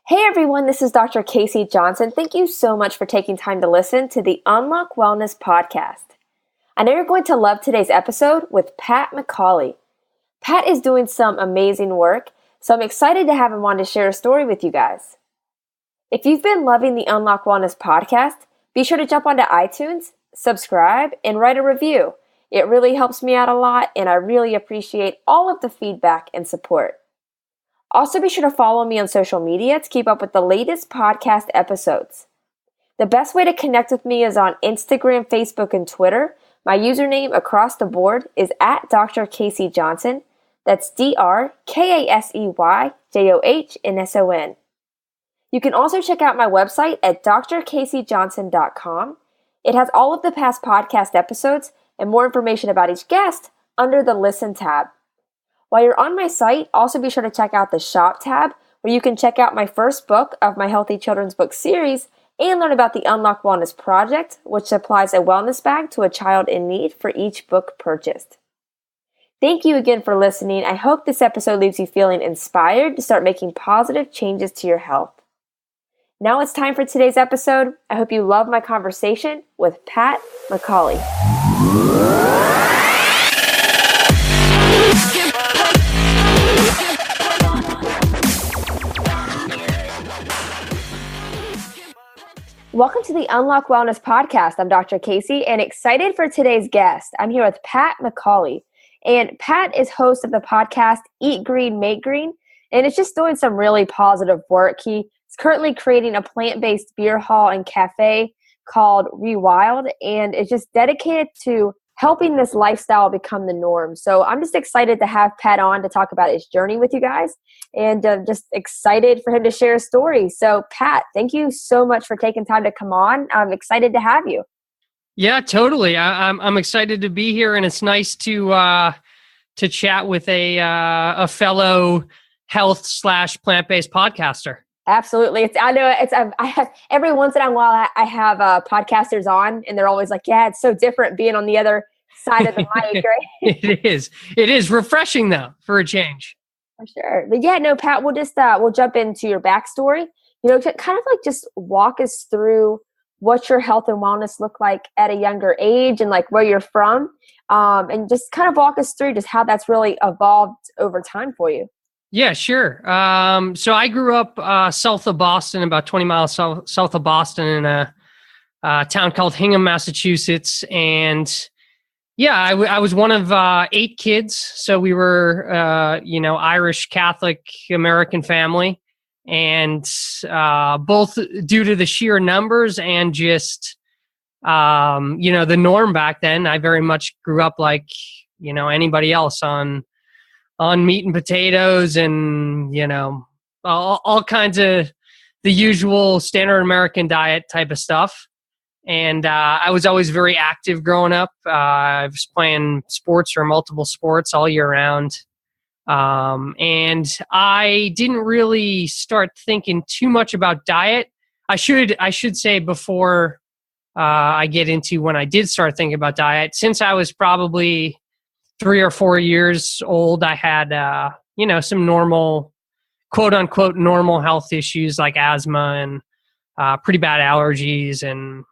Hey everyone, this is Dr. Casey Johnson. Thank you so much for taking time to listen to the Unlock Wellness podcast. I know you're going to love today's episode with Pat McAuley. Pat is doing some amazing work, so I'm excited to have him on to share a story with you guys. If you've been loving the Unlock Wellness podcast, be sure to jump onto iTunes, subscribe, and write a review. It really helps me out a lot, and I really appreciate all of the feedback and support. Also, be sure to follow me on social media to keep up with the latest podcast episodes. The best way to connect with me is on Instagram, Facebook, and Twitter. My username across the board is at Dr. Casey Johnson. That's DrKaseyJohnson. You can also check out my website at drkaseyjohnson.com. It has all of the past podcast episodes and more information about each guest under the Listen tab. While you're on my site, also be sure to check out the Shop tab, where you can check out my first book of my Healthy Children's Book series and learn about the Unlock Wellness Project, which supplies a wellness bag to a child in need for each book purchased. Thank you again for listening. I hope this episode leaves you feeling inspired to start making positive changes to your health. Now it's time for today's episode. I hope you love my conversation with Pat McAuley. Welcome to the Unlock Wellness podcast. I'm Dr. Casey and excited for today's guest. I'm here with Pat McAuley. And Pat is host of the podcast Eat Green, Make Green, and it's just doing some really positive work. He's currently creating a plant-based beer hall and cafe called Rewild, and it's just dedicated to helping this lifestyle become the norm. So I'm just excited to have Pat on to talk about his journey with you guys, and just excited for him to share a story. So Pat, thank you so much for taking time to come on. I'm excited to have you. Yeah, totally. I'm excited to be here, and it's nice to chat with a fellow health / plant-based podcaster. Absolutely. I have every once in a while I have podcasters on, and they're always like, yeah, it's so different being on the other side of the mic, right? It is refreshing though, for a change. For sure. But yeah, no, Pat, we'll jump into your backstory, to kind of like just walk us through what your health and wellness look like at a younger age and like where you're from. And just kind of walk us through just how that's really evolved over time for you. Yeah, sure. So I grew up south of Boston, about 20 miles south of Boston, in a town called Hingham, Massachusetts. And yeah, I was one of 8 kids. So we were, Irish Catholic American family, and both due to the sheer numbers and just, the norm back then. I very much grew up like, anybody else on meat and potatoes and, all kinds of the usual standard American diet type of stuff. And I was always very active growing up. I was playing sports or multiple sports all year round. And I didn't really start thinking too much about diet. I should say before I get into when I did start thinking about diet, since I was probably 3 or 4 years old, I had, some normal, quote unquote, normal health issues like asthma and pretty bad allergies and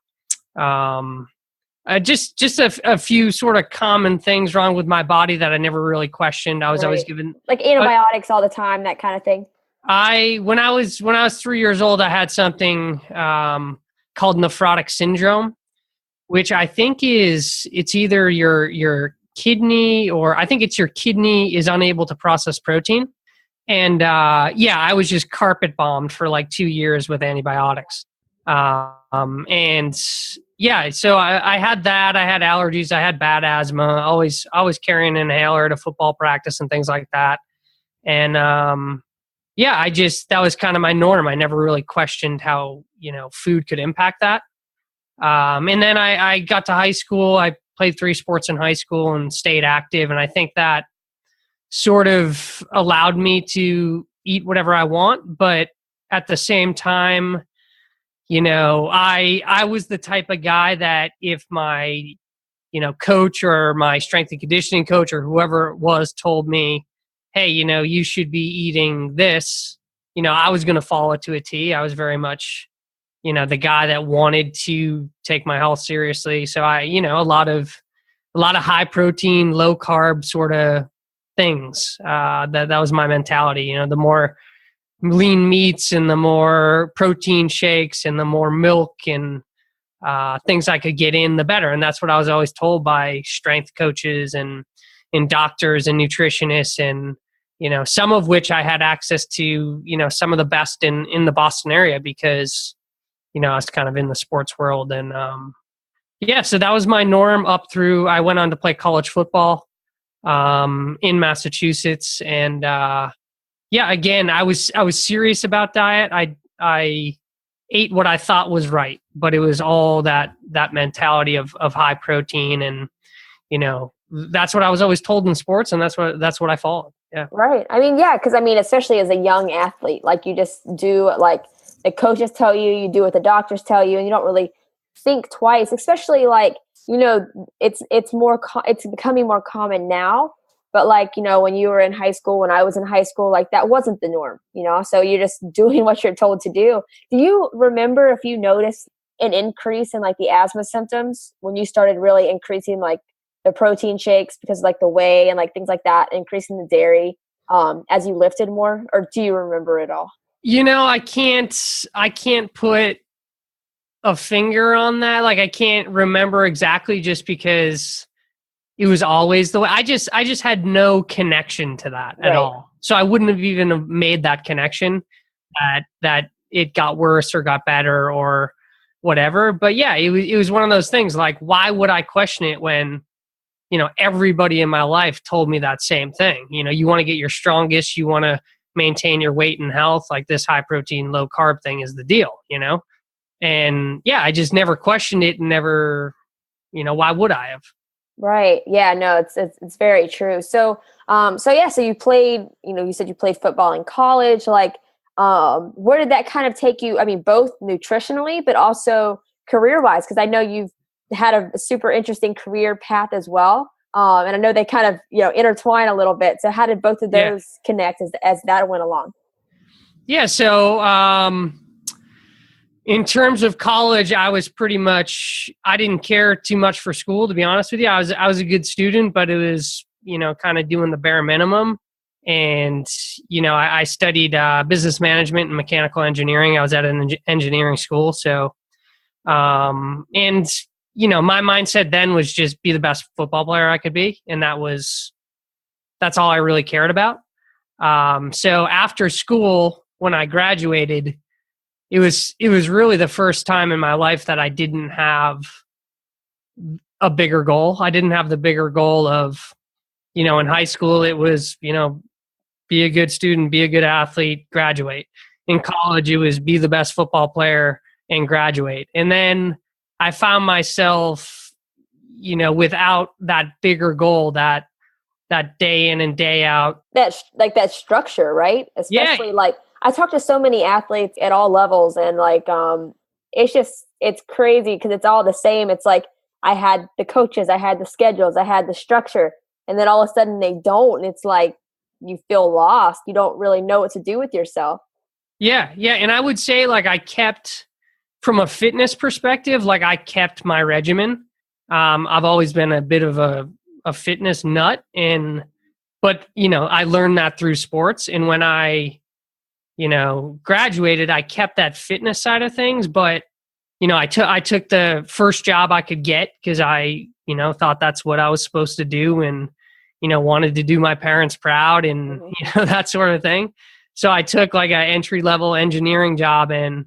just a few sort of common things wrong with my body that I never really questioned. I was always given like antibiotics all the time, that kind of thing. When I was 3 years old, I had something called Nephrotic Syndrome, which I think it's either your kidney, or I think it's your kidney is unable to process protein. And I was just carpet bombed for like 2 years with antibiotics. So I had that. I had allergies. I had bad asthma. Always carrying an inhaler to football practice and things like that. And that was kind of my norm. I never really questioned how food could impact that. And then I got to high school. I played 3 sports in high school and stayed active. And I think that sort of allowed me to eat whatever I want. But at the same time, I was the type of guy that if my, coach or my strength and conditioning coach or whoever it was told me, hey, you should be eating this, I was going to follow it to a T. I was very much, the guy that wanted to take my health seriously. So a lot of high protein, low carb sort of things. That was my mentality. The more lean meats and the more protein shakes and the more milk and things I could get in, the better. And that's what I was always told by strength coaches and doctors and nutritionists, and some of which I had access to, some of the best in the Boston area, because I was kind of in the sports world. And so that was my norm up through, I went on to play college football in Massachusetts. And again, I was serious about diet. I ate what I thought was right, but it was all that mentality of high protein, and that's what I was always told in sports, and that's what I followed. Yeah. Right. I mean, yeah, because especially as a young athlete, like you just do like the coaches tell you, you do what the doctors tell you, and you don't really think twice. Especially like it's becoming more common now. But like, when you were in high school, when I was in high school, like that wasn't the norm, so you're just doing what you're told to do. Do you remember if you noticed an increase in like the asthma symptoms when you started really increasing like the protein shakes because of, like the whey and like things like that, increasing the dairy as you lifted more? Or do you remember it all? I can't put a finger on that. Like I can't remember exactly, just because it was always the way. I just had no connection to that at all. So I wouldn't have even made that connection that it got worse or got better or whatever. But yeah, it was one of those things. Like, why would I question it when, everybody in my life told me that same thing? You want to get your strongest, you want to maintain your weight and health, like this high protein, low carb thing is the deal, And yeah, I just never questioned it, and never, why would I have? Right. Yeah, no, it's very true. So you played, you said you played football in college. Like, where did that kind of take you? I mean, both nutritionally, but also career-wise, because I know you've had a super interesting career path as well. And I know they kind of, intertwine a little bit. So how did both of those connect as that went along? Yeah. So, in terms of college, I was pretty much, I didn't care too much for school, to be honest with you. I was a good student, but it was, kind of doing the bare minimum. And, I studied business management and mechanical engineering. I was at an engineering school. So, my mindset then was just be the best football player I could be. And that's all I really cared about. So after school, when I graduated, it was really the first time in my life that I didn't have a bigger goal. I didn't have the bigger goal of, in high school, it was, be a good student, be a good athlete, graduate. In college, it was be the best football player and graduate. And then I found myself, without that bigger goal, that day in and day out. That structure, right? Especially like, I talk to so many athletes at all levels, and like, it's crazy because it's all the same. It's like, I had the coaches, I had the schedules, I had the structure, and then all of a sudden they don't. And it's like, you feel lost. You don't really know what to do with yourself. Yeah. Yeah. And I would say, like, I kept, from a fitness perspective, like I kept my regimen. I've always been a bit of a fitness nut, but I learned that through sports. And when I, graduated, I kept that fitness side of things, but, I took the first job I could get because I, thought that's what I was supposed to do, and, wanted to do my parents proud and, that sort of thing. So I took like an entry-level engineering job, and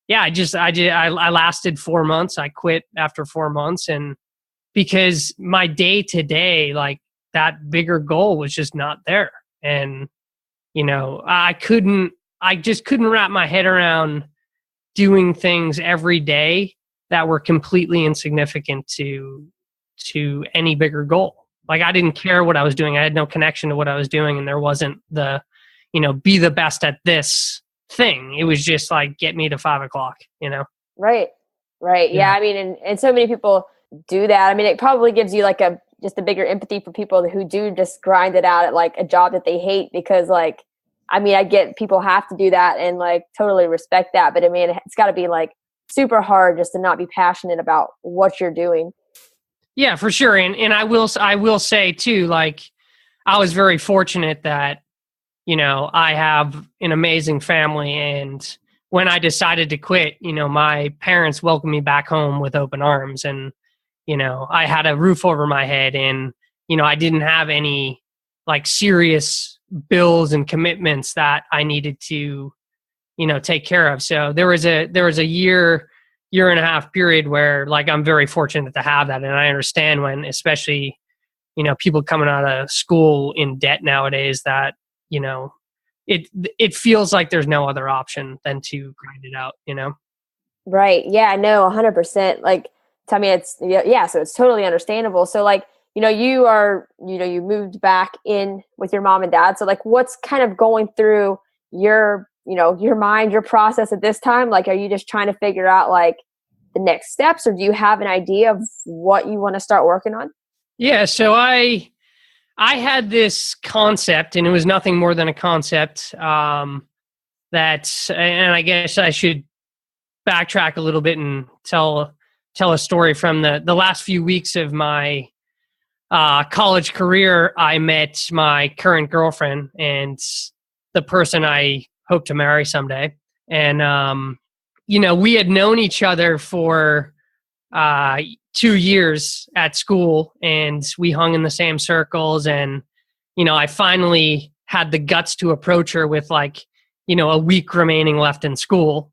yeah, I lasted 4 months. I quit after 4 months, and because my day to day, like that bigger goal was just not there. And, I just couldn't wrap my head around doing things every day that were completely insignificant to any bigger goal. Like, I didn't care what I was doing. I had no connection to what I was doing. And there wasn't the, be the best at this thing. It was just like, get me to 5 o'clock, Right. Yeah. I mean, and so many people do that. I mean, it probably gives you like just a bigger empathy for people who do just grind it out at like a job that they hate, because like, I mean, I get people have to do that and like totally respect that. But I mean, it's got to be like super hard just to not be passionate about what you're doing. Yeah, for sure. And I will say too, like, I was very fortunate that, I have an amazing family. And when I decided to quit, my parents welcomed me back home with open arms. And, I had a roof over my head, and, I didn't have any like serious bills and commitments that I needed to, take care of. So there was a year and a half period where, like, I'm very fortunate to have that. And I understand when, especially, people coming out of school in debt nowadays, that, it feels like there's no other option than to grind it out, Right. Yeah, no, 100%. Like, I mean, it's, yeah, so it's totally understandable. So like, you moved back in with your mom and dad. So like, what's kind of going through your, your mind, your process at this time? Like, are you just trying to figure out like the next steps, or do you have an idea of what you want to start working on? Yeah. So I had this concept, and it was nothing more than a concept, and I guess I should backtrack a little bit and tell a story from the last few weeks of my college career. I met my current girlfriend and the person I hope to marry someday. And, we had known each other for 2 years at school, and we hung in the same circles. And, I finally had the guts to approach her with like, a week remaining left in school,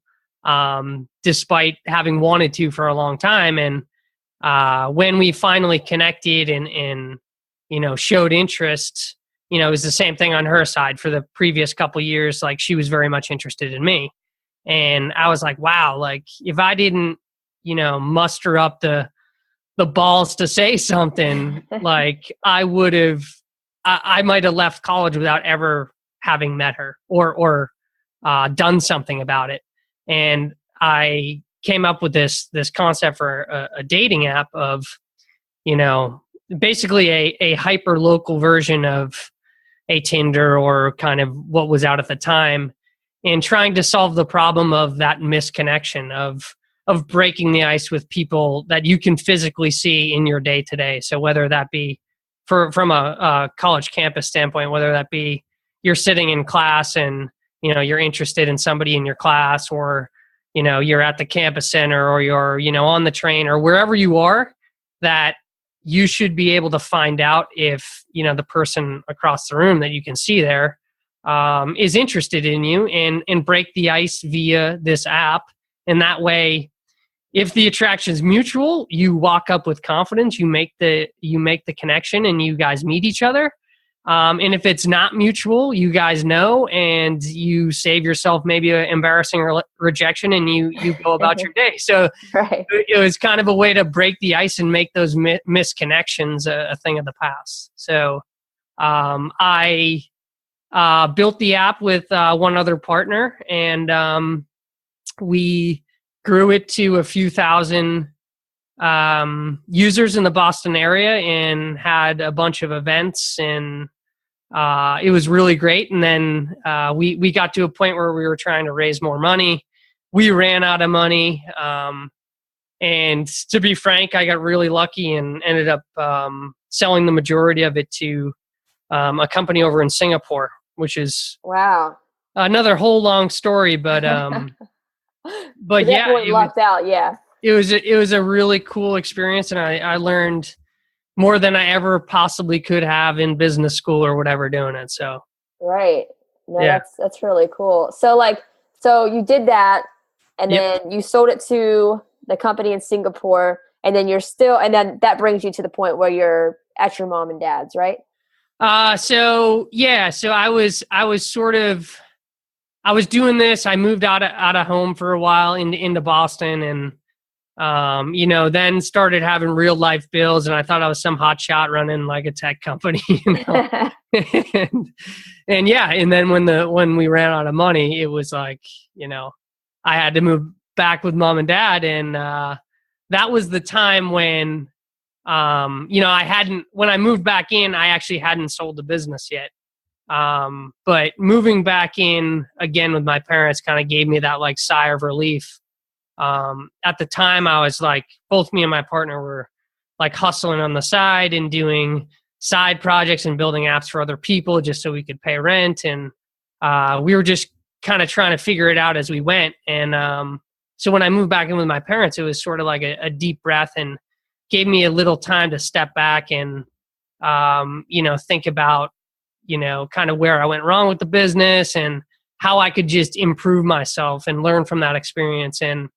despite having wanted to for a long time. And when we finally connected and showed interest, it was the same thing on her side. For the previous couple of years, like, she was very much interested in me. And I was like, wow, like, if I didn't, muster up the balls to say something, like, I might have left college without ever having met her or done something about it. And I came up with this concept for a dating app of, basically a hyper local version of a Tinder, or kind of what was out at the time, and trying to solve the problem of that misconnection of breaking the ice with people that you can physically see in your day to day. So whether that be from a college campus standpoint, whether that be you're sitting in class and, you're interested in somebody in your class, or, you're at the campus center, or you're, on the train, or wherever you are, that you should be able to find out if, the person across the room that you can see there is interested in you, and break the ice via this app. And that way, if the attraction is mutual, you walk up with confidence, you make the connection, and you guys meet each other. And if it's not mutual, you guys know, and you save yourself maybe an embarrassing rejection, and you go about your day. So right. It was kind of a way to break the ice and make those misconnections a thing of the past. So I built the app with one other partner, and we grew it to a few thousand users in the Boston area, and had a bunch of events, and it was really great. And then we got to a point where we were trying to raise more money. We ran out of money. And to be frank, I got really lucky and ended up selling the majority of it to a company over in Singapore, which is wow, another whole long story. But but yeah, lucked out. Yeah, it was a really cool experience, and I learned more than I ever possibly could have in business school or whatever doing it. So right, no, yeah, that's really cool. So you did that, and yep. then you sold it to the company in Singapore, and then and then that brings you to the point where you're at your mom and dad's, right? So I was doing this. I moved out of home for a while into Boston, and then started having real life bills, and I thought I was some hot shot running like a tech company, and then when we ran out of money, it was like, I had to move back with mom and dad. And that was the time when, when I moved back in, I actually hadn't sold the business yet. But moving back in again with my parents kind of gave me that like sigh of relief. At the time I was like, both me and my partner were like hustling on the side and doing side projects and building apps for other people just so we could pay rent. And we were just kind of trying to figure it out as we went. And so when I moved back in with my parents, it was sort of like a deep breath and gave me a little time to step back and, think about, kind of where I went wrong with the business and how I could just improve myself and learn from that experience. And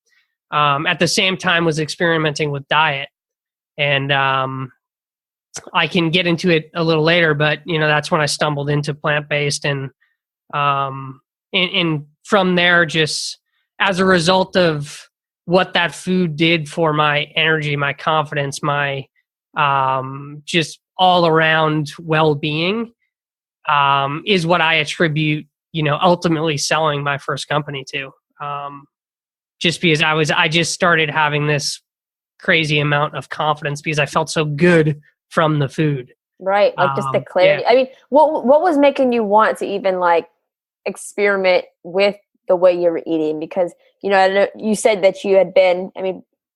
at the same time was experimenting with diet. And I can get into it a little later, but that's when I stumbled into plant-based, and from there, just as a result of what that food did for my energy, my confidence, my just all around well-being, is what I attribute, ultimately selling my first company to. Just because I just started having this crazy amount of confidence because I felt so good from the food. Right. Like just the clarity. Yeah. I mean, what was making you want to even like experiment with the way you were eating? Because, I know you said that you had been,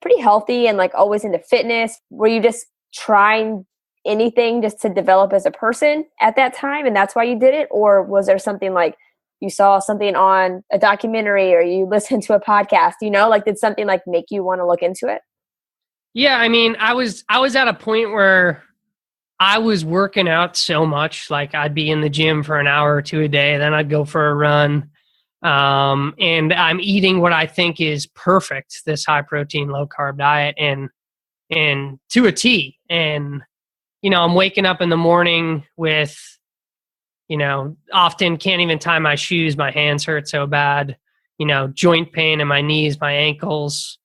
pretty healthy and like always into fitness. Were you just trying anything just to develop as a person at that time, and that's why you did it? Or was there something like you saw something on a documentary or you listened to a podcast, did something like make you want to look into it? Yeah. I was at a point where I was working out so much, like I'd be in the gym for an hour or two a day, then I'd go for a run. And I'm eating what I think is perfect, this high protein, low carb diet, and to a T. And, I'm waking up in the morning with, often can't even tie my shoes. My hands hurt so bad, joint pain in my knees, my ankles.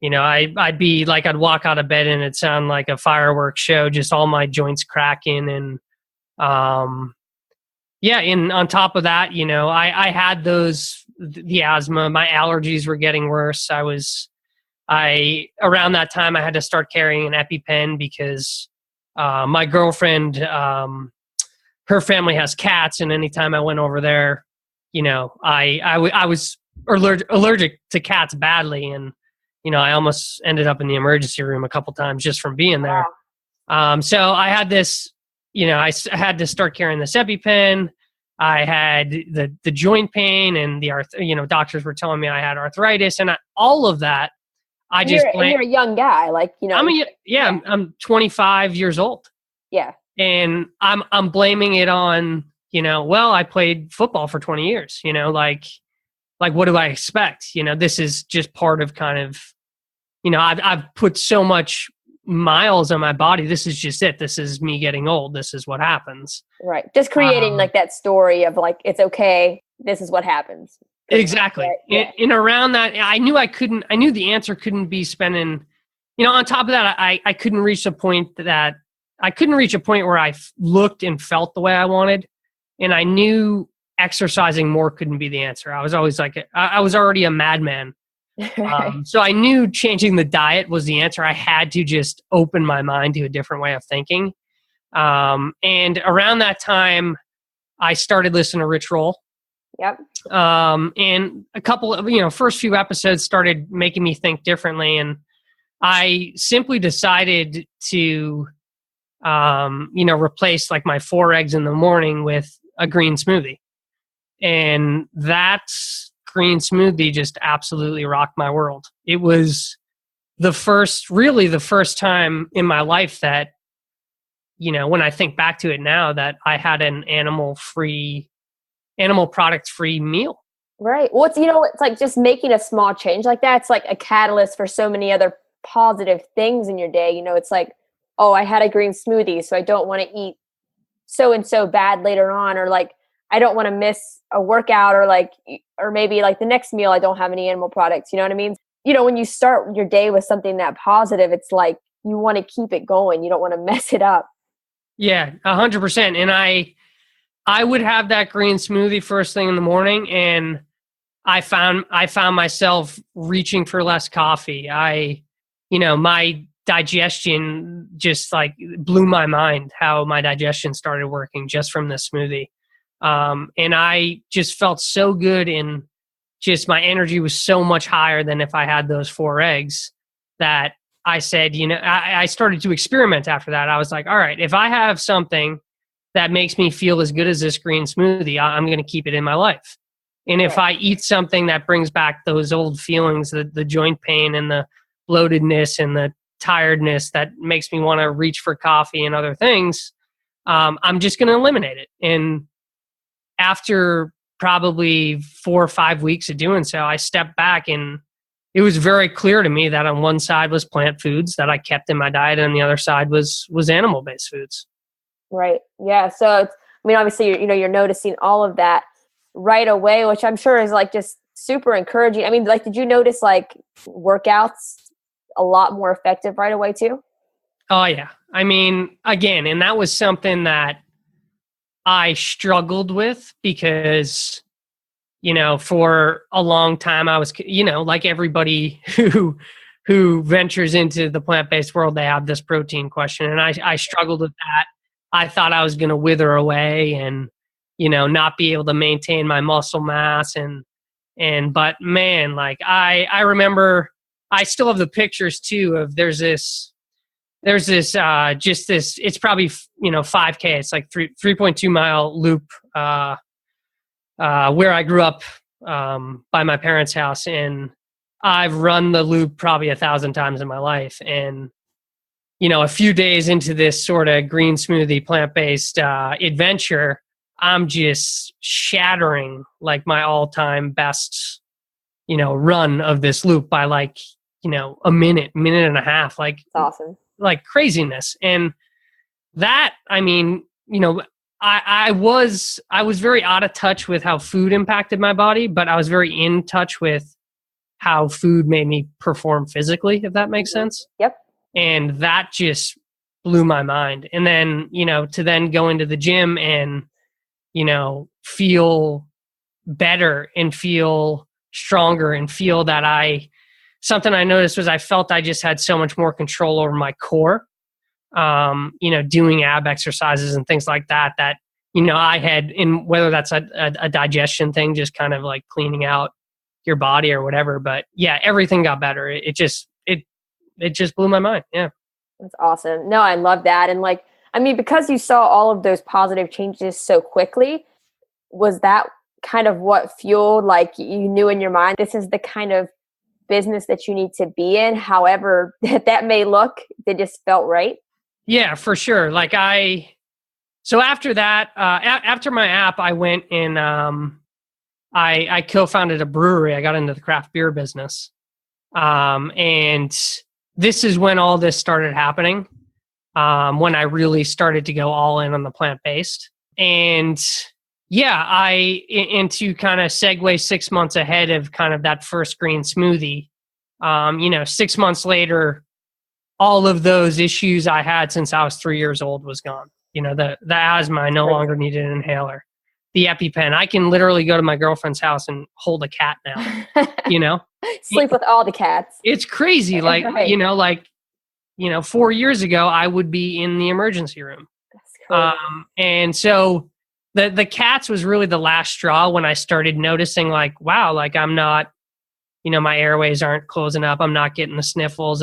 I'd walk out of bed and it'd sound like a fireworks show, just all my joints cracking. And, and on top of that, I had the asthma, my allergies were getting worse. Around that time I had to start carrying an EpiPen because, my girlfriend, her family has cats. And anytime I went over there, I was allergic to cats badly. And, I almost ended up in the emergency room a couple times just from being there. Wow. So I had this, I had to start carrying this EpiPen. I had the joint pain and the doctors were telling me I had arthritis, and all of that. You're a young guy, I'm 25 years old. Yeah. And I'm blaming it on, I played football for 20 years, like what do I expect? This is just part of kind of, I've put so much miles on my body. This is just it. This is me getting old. This is what happens. Right. Just creating like that story of like, it's okay. This is what happens. Exactly. Yeah. And around that, I knew the answer couldn't be spending, on top of that, I couldn't reach a point where I looked and felt the way I wanted. And I knew exercising more couldn't be the answer. I was always like, I was already a madman. So I knew changing the diet was the answer. I had to just open my mind to a different way of thinking. And around that time, I started listening to Rich Roll. Yep. And a couple of, first few episodes started making me think differently. And I simply decided to, replace like my 4 eggs in the morning with a green smoothie. And that green smoothie just absolutely rocked my world. It was the first time in my life that, when I think back to it now, that I had an animal product free meal. Right. Well, it's like just making a small change like that. It's like a catalyst for so many other positive things in your day. It's like, oh, I had a green smoothie, so I don't want to eat so bad later on, or like, I don't want to miss a workout, or maybe like the next meal, I don't have any animal products. You know what I mean? When you start your day with something that positive, it's like you want to keep it going. You don't want to mess it up. Yeah, 100%. And I would have that green smoothie first thing in the morning, and I found myself reaching for less coffee. My digestion just like blew my mind how my digestion started working just from this smoothie. And I just felt so good, and just my energy was so much higher than if I had those 4 eggs, that I said, I started to experiment after that. I was like, all right, if I have something that makes me feel as good as this green smoothie, I'm going to keep it in my life. And if I eat something that brings back those old feelings, the joint pain and the bloatedness and the tiredness that makes me want to reach for coffee and other things, I'm just going to eliminate it. And after probably 4 or 5 weeks of doing so, I stepped back, and it was very clear to me that on one side was plant foods that I kept in my diet, and the other side was animal-based foods. Right. Yeah. So obviously you're noticing all of that right away, which I'm sure is like just super encouraging. Did you notice like workouts a lot more effective right away too? Oh yeah. Again, and that was something that I struggled with because, for a long time I was, like everybody who ventures into the plant-based world, they have this protein question. And I struggled with that. I thought I was going to wither away and, not be able to maintain my muscle mass. But man, like I remember, I still have the pictures too of there's this, it's probably, 5K. It's like 3.2 mile loop, where I grew up, by my parents' house. And I've run the loop probably 1,000 times in my life. And, a few days into this sort of green smoothie plant-based, adventure, I'm just shattering like my all-time best, run of this loop by like, a minute and a half. Like, it's awesome. Like craziness. And that, I was very out of touch with how food impacted my body, but I was very in touch with how food made me perform physically, if that makes sense. Yep. And that just blew my mind. And then, to then go into the gym and, feel better and feel stronger and feel that something I noticed was I felt I just had so much more control over my core, doing ab exercises and things like that, I had, in whether that's a digestion thing, just kind of like cleaning out your body or whatever. But yeah, everything got better. It just blew my mind. Yeah. That's awesome. No, I love that. And because you saw all of those positive changes so quickly, was that kind of what fueled, like you knew in your mind, this is the kind of business that you need to be in, however that may look, it just felt right? Yeah, for sure. So after that, after my app, I went and I co-founded a brewery. I got into the craft beer business. And this is when all this started happening, when I really started to go all in on the plant-based. And yeah, and to kind of segue 6 months ahead of kind of that first green smoothie, 6 months later, all of those issues I had since I was 3 years old was gone. The asthma, I no longer needed an inhaler. The EpiPen, I can literally go to my girlfriend's house and hold a cat now, Sleep with all the cats. It's crazy. Like, right. 4 years ago, I would be in the emergency room. That's cool. And so the cats was really the last straw when I started noticing like, wow, like I'm not, my airways aren't closing up. I'm not getting the sniffles.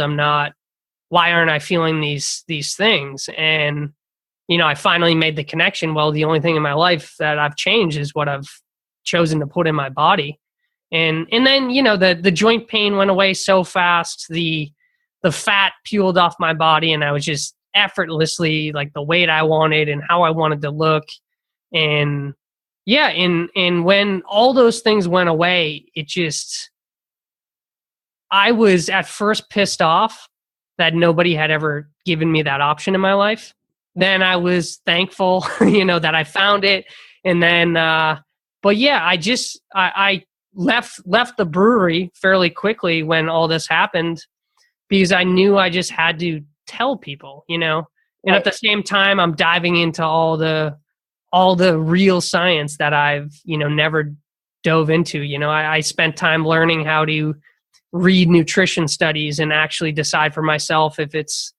Why aren't I feeling these things? And, I finally made the connection. Well, the only thing in my life that I've changed is what I've chosen to put in my body. And then, the joint pain went away so fast. The fat peeled off my body, and I was just effortlessly like the weight I wanted and how I wanted to look. And yeah, and when all those things went away, I was at first pissed off that nobody had ever given me that option in my life. Then I was thankful, that I found it. And then, but yeah, I left the brewery fairly quickly when all this happened, because I knew I just had to tell people, and right. At the same time, I'm diving into all the real science that I've, never dove into. I spent time learning how to read nutrition studies and actually decide for myself if it's,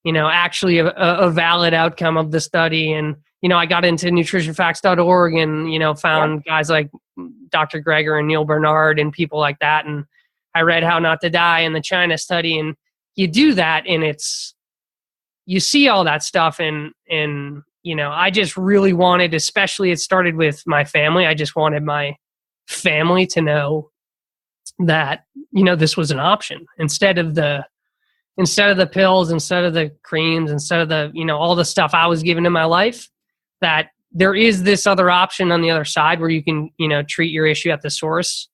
actually a valid outcome of the study, and I got into nutritionfacts.org and, found guys like Dr. Greger and Neil Bernard and people like that. And I read How Not to Die and the China study, and you do that, and you see all that stuff. And I just really wanted, especially it started with my family. I just wanted my family to know that, this was an option instead of the pills, instead of the creams, instead of the, all the stuff I was given in my life, that there is this other option on the other side where you can, treat your issue at the source,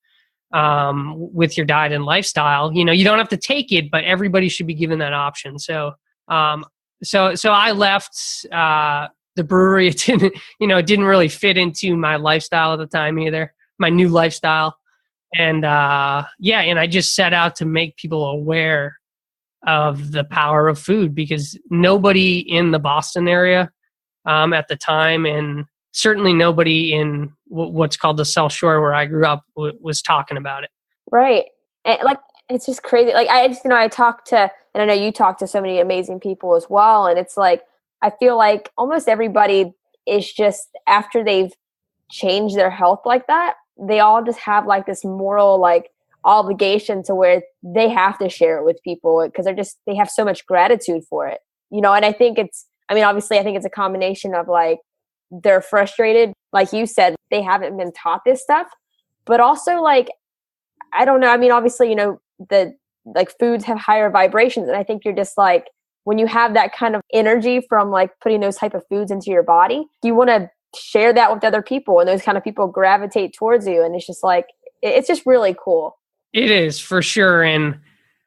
with your diet and lifestyle. You don't have to take it, but everybody should be given that option. So I left, the brewery. It didn't really fit into my lifestyle at the time either, my new lifestyle. And, and I just set out to make people aware of the power of food, because nobody in the Boston area at the time, and certainly nobody in what's called the South Shore where I grew up was talking about it. Right. And it's just crazy. I talked to, and I know you talk to so many amazing people as well. And it's like, I feel like almost everybody is just, after they've changed their health like that, they all just have this moral, obligation to where they have to share it with people, because they have so much gratitude for it, and I think obviously I think it's a combination of they're frustrated, like you said, they haven't been taught this stuff, but also I don't know, obviously, the foods have higher vibrations, and I think you're just when you have that kind of energy from putting those type of foods into your body, you want to share that with other people, and those kind of people gravitate towards you, and it's just it's just really cool. It is, for sure. And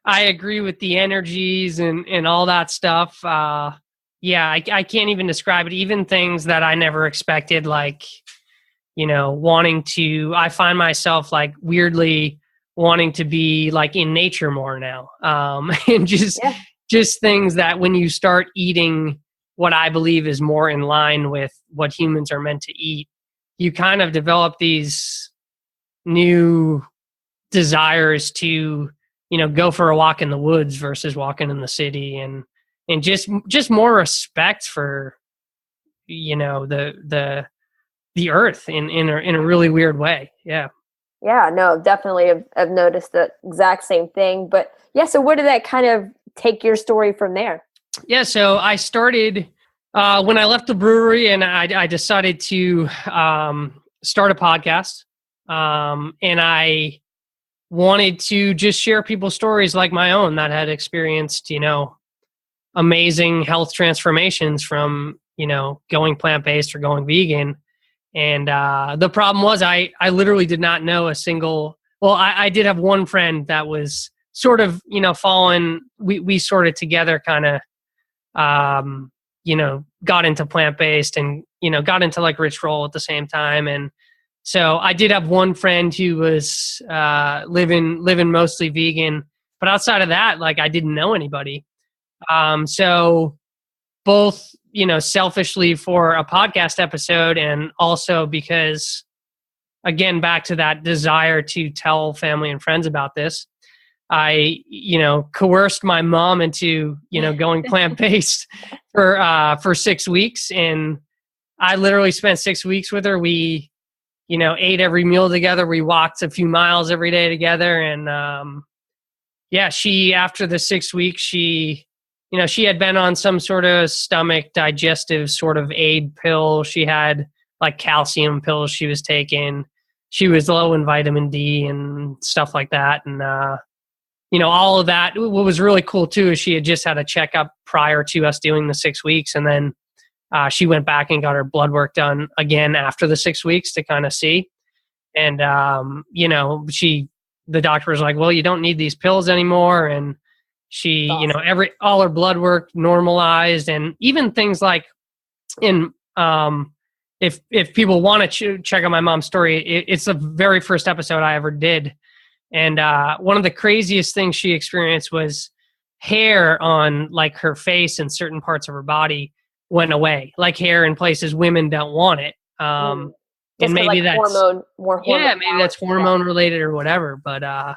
I agree with the energies and all that stuff. I can't even describe it. Even things that I never expected, wanting to, I find myself weirdly wanting to be in nature more now. And just things that when you start eating what I believe is more in line with what humans are meant to eat, you kind of develop these new desires to, go for a walk in the woods versus walking in the city, and just more respect for, the earth in a really weird way. Yeah. Yeah, no, definitely have noticed the exact same thing. But yeah, so where did that kind of take your story from there? Yeah, so I started when I left the brewery, and I decided to start a podcast, and I wanted to just share people's stories like my own that had experienced, amazing health transformations from, going plant-based or going vegan. And the problem was I literally did not know a single, I did have one friend that was sort of, following, we sorted together kind of, got into plant-based and, got into Rich Roll at the same time. And so I did have one friend who was living mostly vegan, but outside of that, I didn't know anybody. So both, selfishly for a podcast episode, and also because, again, back to that desire to tell family and friends about this, I, coerced my mom into, going plant-based for 6 weeks. And I literally spent 6 weeks with her. We, ate every meal together. We walked a few miles every day together. And, she, after the 6 weeks, she had been on some sort of stomach digestive sort of aid pill. She had calcium pills she was taking. She was low in vitamin D and stuff like that. And, all of that. What was really cool too is she had just had a checkup prior to us doing the 6 weeks. And then she went back and got her blood work done again after the 6 weeks to kind of see. And, the doctor was like, well, you don't need these pills anymore. And she, awesome. All her blood work normalized. And even things if people want to check out my mom's story, it's the very first episode I ever did. And one of the craziest things she experienced was hair on her face and certain parts of her body went away, hair in places women don't want it. And maybe that's hormone maybe that's hormone related or whatever. But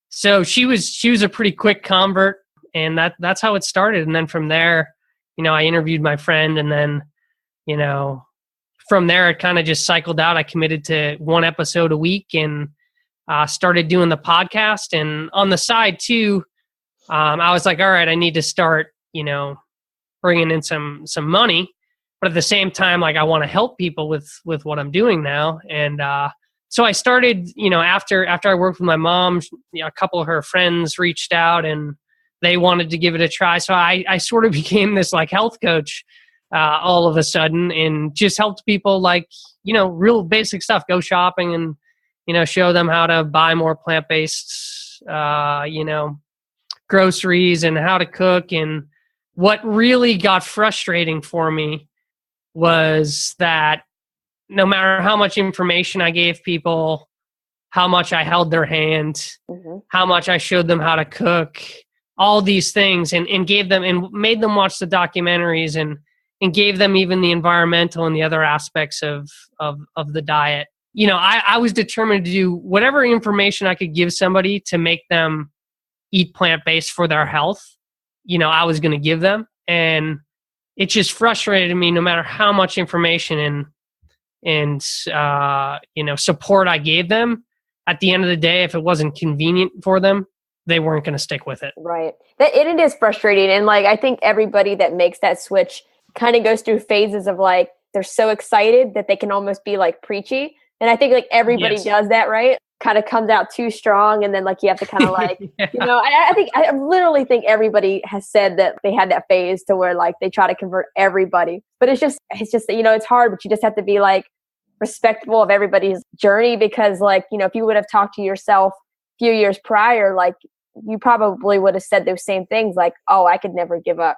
so she was a pretty quick convert, and that's how it started. And then from there, I interviewed my friend, and then, from there, it kind of just cycled out. I committed to one episode a week and started doing the podcast. And on the side too, I was like, all right, I need to start, bringing in some money. But at the same time, like I want to help people with what I'm doing now. And so I started, after I worked with my mom, a couple of her friends reached out and they wanted to give it a try. So I sort of became this like health coach all of a sudden, and just helped people like, real basic stuff, go shopping and, show them how to buy more plant-based, groceries and how to cook. And what really got frustrating for me was that no matter how much information I gave people, how much I held their hand, how much I showed them how to cook, all these things, and gave them and made them watch the documentaries and gave them even the environmental and the other aspects of the diet. I was determined to do whatever information I could give somebody to make them eat plant-based for their health. I was going to give them. And it just frustrated me no matter how much information and support I gave them. At the end of the day, if it wasn't convenient for them, they weren't going to stick with it. Right. It is frustrating. And like, I think everybody that makes that switch kind of goes through phases of like, they're so excited that they can almost be like preachy. And I think like everybody does that, right? Kind of comes out too strong. And then like, you have to kind of like, I literally think everybody has said that they had that phase to where like they try to convert everybody, but it's just, it's hard, but you just have to be like respectful of everybody's journey, because like, if you would have talked to yourself a few years prior, like you probably would have said those same things like, oh, I could never give up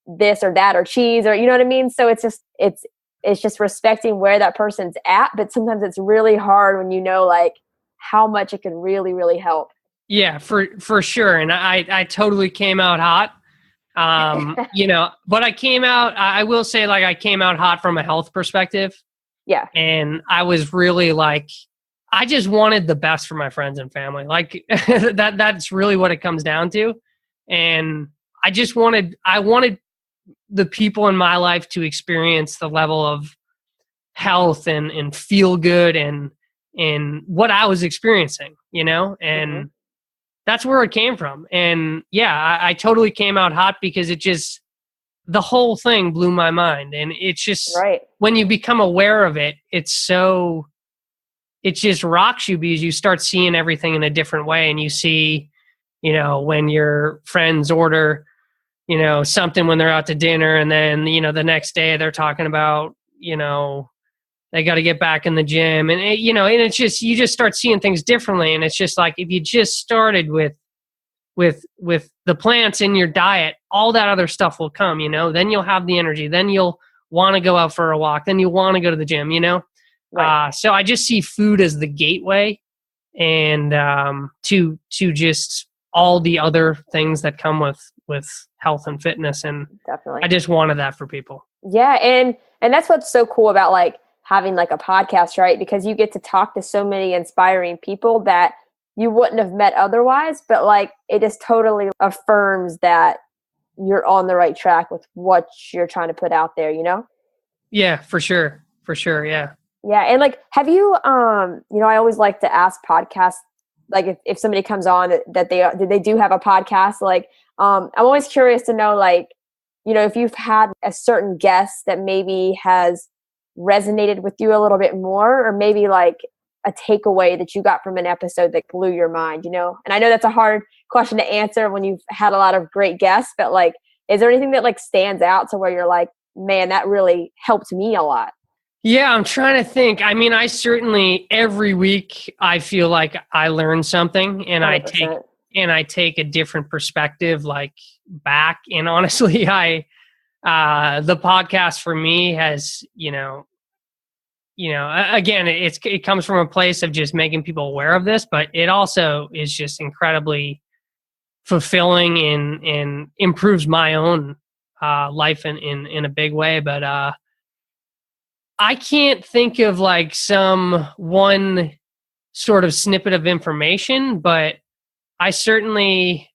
this or that or cheese, or, you know what I mean? So it's just respecting where that person's at. But sometimes it's really hard when like how much it can really, really help. Yeah, for sure. And I totally came out hot. But I will say like I came out hot from a health perspective. Yeah. And I was really like, I just wanted the best for my friends and family. Like that's really what it comes down to. And I wanted the people in my life to experience the level of health and feel good and what I was experiencing, and that's where it came from. And yeah, I totally came out hot because the whole thing blew my mind. And it's just, when you become aware of it, it just rocks you because you start seeing everything in a different way. And you see, when your friends order, something when they're out to dinner, and then, the next day they're talking about, they got to get back in the gym, and and it's just, you just start seeing things differently. And it's just like, if you just started with the plants in your diet, all that other stuff will come, then you'll have the energy, then you'll want to go out for a walk, then you want to go to the gym, Right. So I just see food as the gateway, and to just all the other things that come with health and fitness. And definitely, I just wanted that for people. Yeah. And that's what's so cool about like having like a podcast, right? Because you get to talk to so many inspiring people that you wouldn't have met otherwise, but like it just totally affirms that you're on the right track with what you're trying to put out there, Yeah, for sure. Yeah. Yeah. And like, have you, I always like to ask podcasts, like if somebody comes on that they do have a podcast, like, I'm always curious to know, like, if you've had a certain guest that maybe has resonated with you a little bit more, or maybe like a takeaway that you got from an episode that blew your mind, And I know that's a hard question to answer when you've had a lot of great guests, but like, is there anything that like stands out to where you're like, man, that really helped me a lot? Yeah, I'm trying to think. I mean, I certainly every week I feel like I learn something, and 100%. I take a different perspective like back. And honestly, the podcast for me has, again, it comes from a place of just making people aware of this, but it also is just incredibly fulfilling and improves my own life in a big way. But I can't think of like some one sort of snippet of information, but I certainly,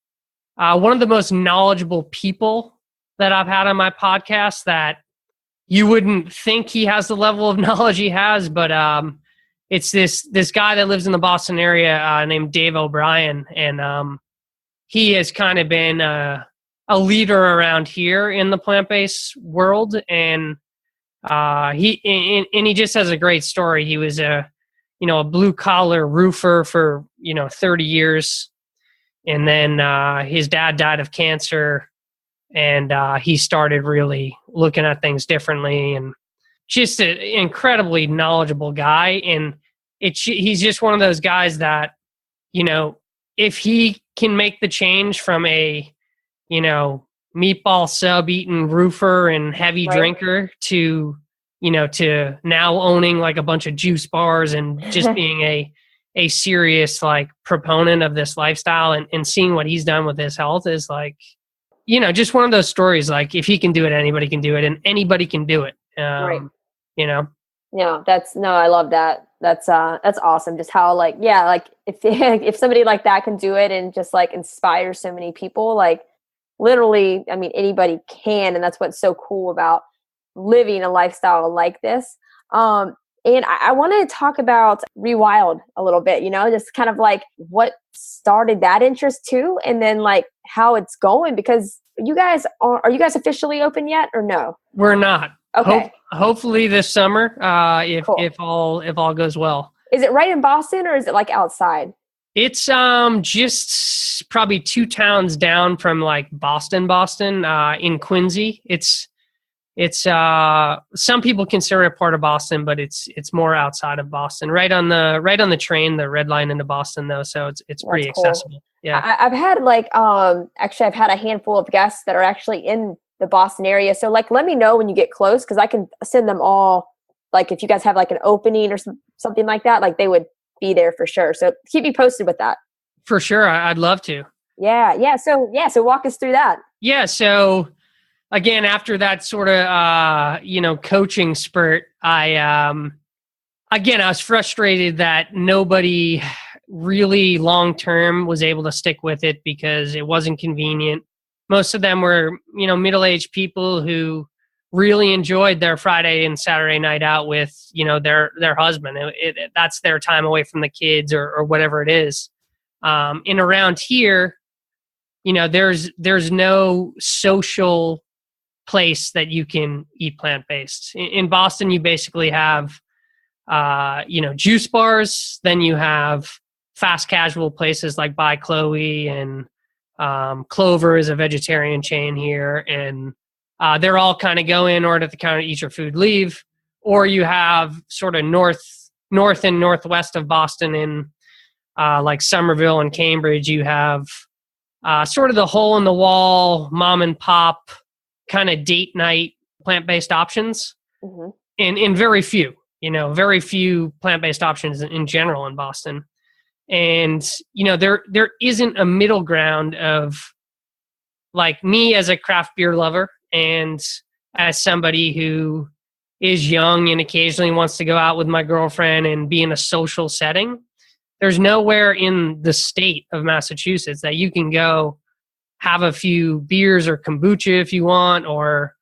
one of the most knowledgeable people that I've had on my podcast that, you wouldn't think he has the level of knowledge he has, but it's this guy that lives in the Boston area named Dave O'Brien, and he has kind of been a leader around here in the plant-based world, and he just has a great story. He was a blue-collar roofer for 30 years, and then his dad died of cancer, and he started really looking at things differently, and just an incredibly knowledgeable guy. And he's just one of those guys that, if he can make the change from a, meatball sub eating roofer and heavy drinker to, to now owning like a bunch of juice bars and just being a serious like proponent of this lifestyle, and seeing what he's done with his health is like, just one of those stories. Like, if he can do it, anybody can do it, and anybody can do it. Right. Yeah, I love that. That's awesome. Just how if somebody like that can do it and just like inspire so many people, like literally, I mean, anybody can. And that's what's so cool about living a lifestyle like this. And I wanted to talk about Rewild a little bit, just kind of like what started that interest too, and then like how it's going, because are you guys officially open yet or no? We're not. Okay. Hopefully this summer, Cool. if all goes well. Is it right in Boston, or is it like outside? It's just probably 2 towns down from like Boston, in Quincy. It's some people consider it part of Boston, but it's more outside of Boston, right on the train, the red line into Boston though. So it's pretty accessible. Cool. Yeah. I've had I've had a handful of guests that are actually in the Boston area. So like, let me know when you get close, because I can send them all. Like, if you guys have like an opening or something like that, like they would be there for sure. So keep me posted with that. For sure. I'd love to. Yeah. So walk us through that. Yeah. So again, after that sort of, coaching spurt, I was frustrated that nobody really long-term was able to stick with it because it wasn't convenient. Most of them were, middle-aged people who really enjoyed their Friday and Saturday night out with, their husband. That's their time away from the kids or whatever it is. And around here, there's no social place that you can eat plant-based. In Boston, you basically have, juice bars. Then you have fast casual places like By Chloe, and Clover is a vegetarian chain here. And they're all kind of go in, order at the counter, eat your food, leave. Or you have sort of north and northwest of Boston in like Somerville and Cambridge, you have sort of the hole in the wall, mom and pop kind of date night plant-based options. Mm-hmm. And very few plant-based options in general in Boston. And, there isn't a middle ground of like me as a craft beer lover and as somebody who is young and occasionally wants to go out with my girlfriend and be in a social setting. There's nowhere in the state of Massachusetts that you can go have a few beers or kombucha if you want, or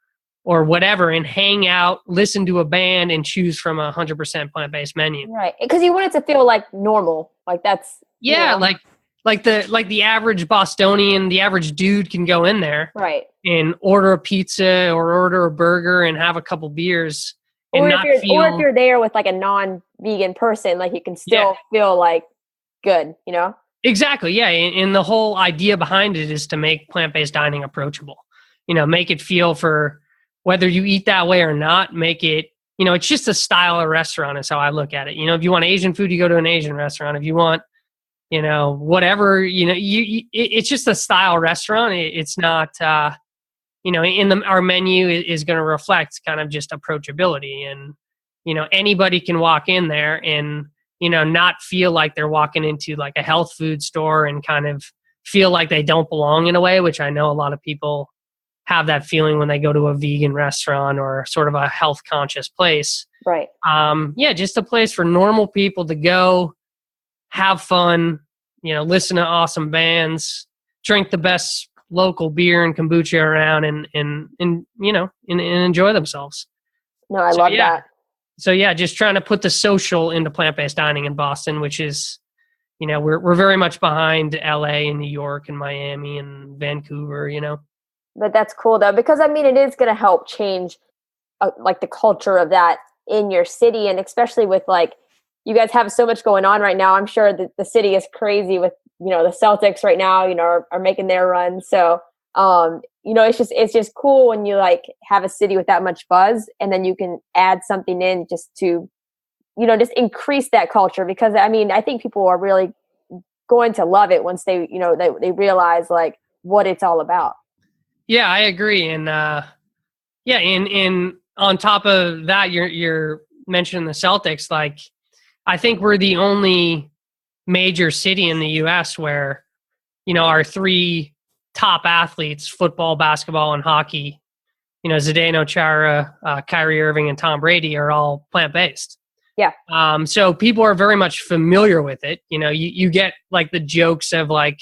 whatever, and hang out, listen to a band, and choose from 100% plant-based menu. Right. Because you want it to feel like normal. Like that's... Yeah, like the average Bostonian, the average dude can go in there. Right. And order a pizza or order a burger and have a couple beers. Or if you're there with like a non-vegan person, like you can still feel like good, Exactly, yeah. And the whole idea behind it is to make plant-based dining approachable. Make it feel for whether you eat that way or not, make it, it's just a style of restaurant is how I look at it. If you want Asian food, you go to an Asian restaurant. If you want, whatever, it's just a style restaurant. It's not, our menu is going to reflect kind of just approachability, and, anybody can walk in there and, not feel like they're walking into like a health food store and kind of feel like they don't belong in a way, which I know a lot of people have that feeling when they go to a vegan restaurant or sort of a health conscious place. Right. Just a place for normal people to go, have fun, listen to awesome bands, drink the best local beer and kombucha around, and enjoy themselves. No, I love that. So yeah, just trying to put the social into plant-based dining in Boston, which is, we're very much behind LA and New York and Miami and Vancouver, But that's cool though, because I mean, it is going to help change like the culture of that in your city. And especially with like, you guys have so much going on right now. I'm sure that the city is crazy with, the Celtics right now, are making their run. So, it's just cool when you like have a city with that much buzz, and then you can add something in just to, just increase that culture. Because I mean, I think people are really going to love it once they, they realize like what it's all about. Yeah, I agree. And in on top of that, you're mentioning the Celtics. Like, I think we're the only major city in the U.S. where, our three top athletes, football, basketball, and hockey, Zdeno Chara, Kyrie Irving, and Tom Brady are all plant-based. Yeah. So people are very much familiar with it. You get like the jokes of like,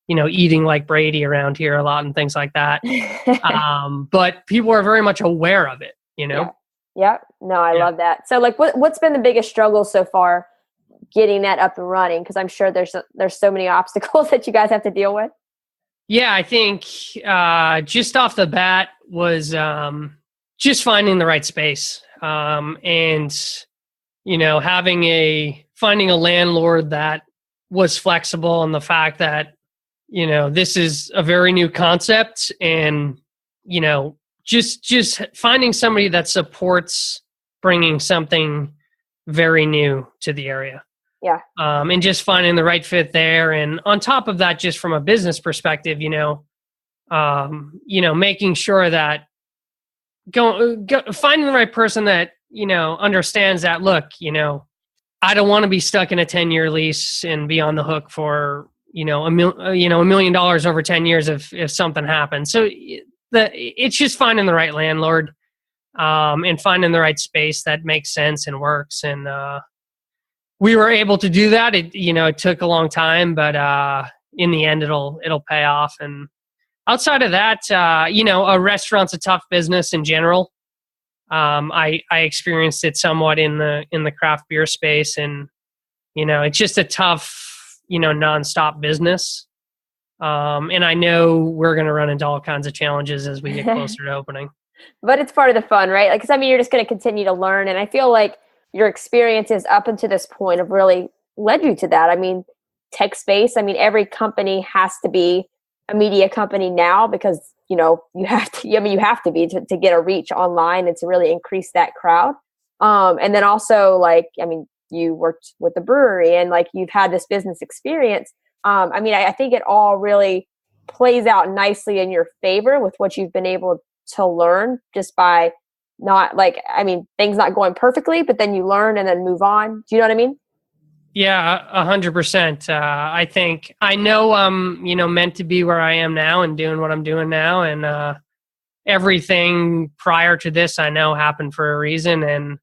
eating like Brady around here a lot and things like that. But people are very much aware of it, Yeah. No, I love that. So like what's been the biggest struggle so far getting that up and running? Because I'm sure there's so many obstacles that you guys have to deal with. Yeah, I think just off the bat was just finding the right space, and finding a landlord that was flexible, and the fact that this is a very new concept, and just finding somebody that supports bringing something very new to the area. Yeah. And just finding the right fit there. And on top of that, just from a business perspective, making sure that finding the right person that, understands that, look, I don't want to be stuck in a 10-year lease and be on the hook for, $1 million over 10 years if something happens. So it's just finding the right landlord, and finding the right space that makes sense and works. And, we were able to do that. It took a long time, but in the end, it'll pay off. And outside of that, a restaurant's a tough business in general. I experienced it somewhat in the craft beer space, and it's just a tough, nonstop business. And I know we're going to run into all kinds of challenges as we get closer to opening. But it's part of the fun, right? Like, 'cause I mean, you're just going to continue to learn, and I feel like your experiences up until this point have really led you to that. I mean, tech space, I mean, every company has to be a media company now because, you have to be to get a reach online and to really increase that crowd. And then also like, I mean, you worked with the brewery and like you've had this business experience. I mean, I think it all really plays out nicely in your favor with what you've been able to learn just by not like, I mean, things not going perfectly, but then you learn and then move on. Do you know what I mean? Yeah, 100%. I think I know I'm, meant to be where I am now and doing what I'm doing now. And everything prior to this, I know happened for a reason. And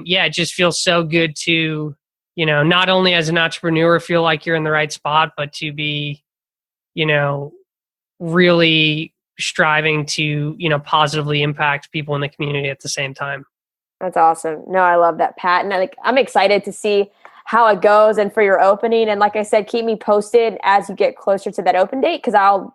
it just feels so good to, not only as an entrepreneur feel like you're in the right spot, but to be, really striving to, positively impact people in the community at the same time. That's awesome. No, I love that, Pat. And I'm excited to see how it goes and for your opening. And like I said, keep me posted as you get closer to that open date. 'Cause I'll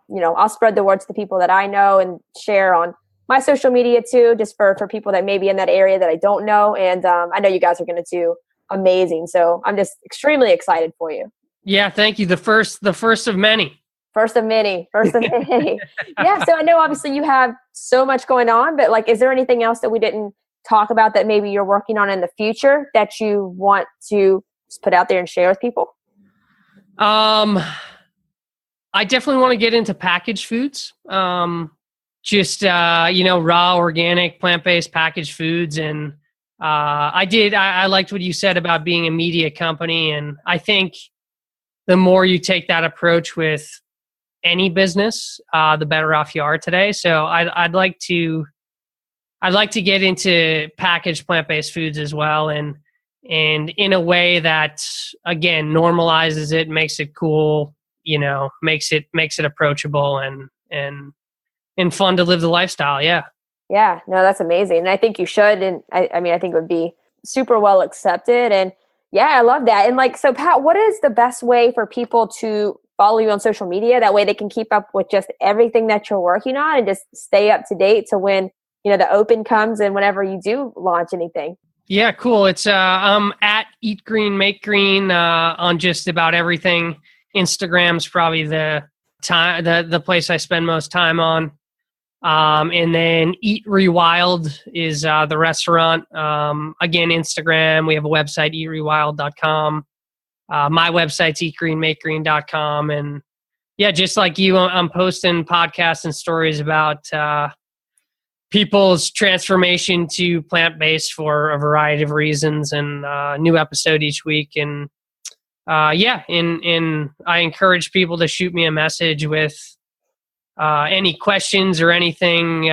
spread the word to the people that I know and share on my social media too, just for people that may be in that area that I don't know. And I know you guys are going to do amazing. So I'm just extremely excited for you. Yeah. Thank you. The first of many. First of many. Yeah. So I know obviously you have so much going on, but like, is there anything else that we didn't talk about that maybe you're working on in the future that you want to just put out there and share with people? I definitely want to get into packaged foods. Raw, organic, plant-based packaged foods. And I liked what you said about being a media company. And I think the more you take that approach with any business, the better off you are today. So I'd like to get into packaged plant-based foods as well, and in a way that again normalizes it, makes it cool, makes it approachable and fun to live the lifestyle. Yeah. Yeah, no, that's amazing. And I think you should. And I mean, I think it would be super well accepted. And yeah, I love that. And like, so Pat, what is the best way for people to follow you on social media? That way they can keep up with just everything that you're working on and just stay up to date to when, the open comes and whenever you do launch anything. Yeah, cool. It's I'm at Eat Green, Make Green on just about everything. Instagram's probably the place I spend most time on. And then Eat Rewild is the restaurant. Again, Instagram. We have a website, eatrewild.com. My website's eatgreenmakegreen.com. And yeah, just like you, I'm posting podcasts and stories about people's transformation to plant-based for a variety of reasons, and new episode each week. And and I encourage people to shoot me a message with any questions or anything,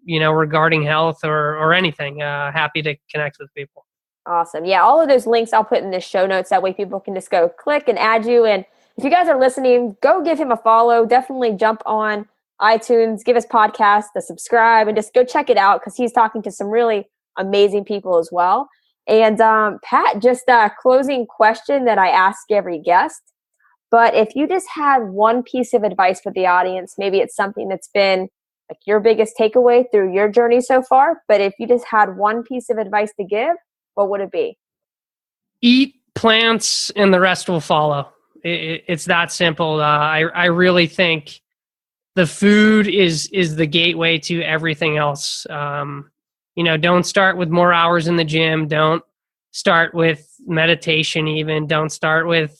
regarding health or anything. Happy to connect with people. Awesome. Yeah, all of those links I'll put in the show notes. That way people can just go click and add you. And if you guys are listening, go give him a follow. Definitely jump on iTunes, give his podcast a subscribe, and just go check it out because he's talking to some really amazing people as well. And Pat, just a closing question that I ask every guest. But if you just had one piece of advice for the audience, maybe it's something that's been like your biggest takeaway through your journey so far. But if you just had one piece of advice to give, what would it be? Eat plants and the rest will follow. It's that simple. I really think the food is the gateway to everything else. Don't start with more hours in the gym. Don't start with meditation even. Don't start with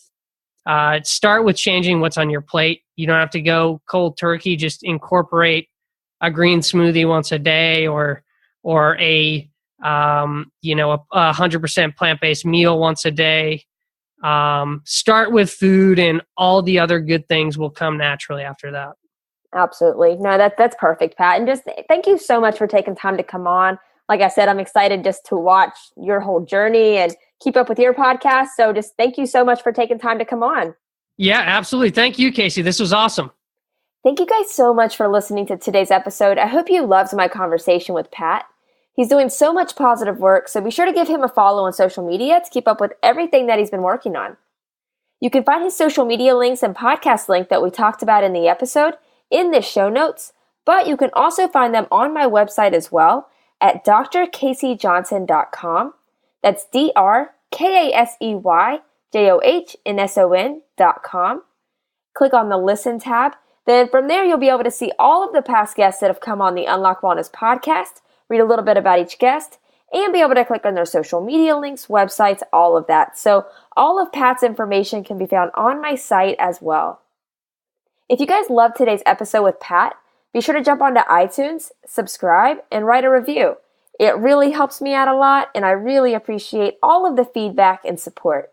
changing what's on your plate. You don't have to go cold turkey. Just incorporate a green smoothie once a day or a 100% plant-based meal once a day. Start with food and all the other good things will come naturally after that. Absolutely. No, that's perfect, Pat. And just thank you so much for taking time to come on. Like I said, I'm excited just to watch your whole journey and keep up with your podcast. So just thank you so much for taking time to come on. Yeah, absolutely. Thank you, Casey. This was awesome. Thank you guys so much for listening to today's episode. I hope you loved my conversation with Pat. He's doing so much positive work, so be sure to give him a follow on social media to keep up with everything that he's been working on. You can find his social media links and podcast link that we talked about in the episode in the show notes, but you can also find them on my website as well at drkaseyjohnson.com. That's drkaseyjohnson.com. Click on the Listen tab. Then from there, you'll be able to see all of the past guests that have come on the Unlock Wellness podcast, read a little bit about each guest, and be able to click on their social media links, websites, all of that. So all of Pat's information can be found on my site as well. If you guys loved today's episode with Pat, be sure to jump onto iTunes, subscribe, and write a review. It really helps me out a lot, and I really appreciate all of the feedback and support.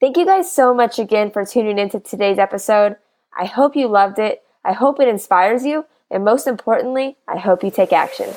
Thank you guys so much again for tuning into today's episode. I hope you loved it. I hope it inspires you. And most importantly, I hope you take action.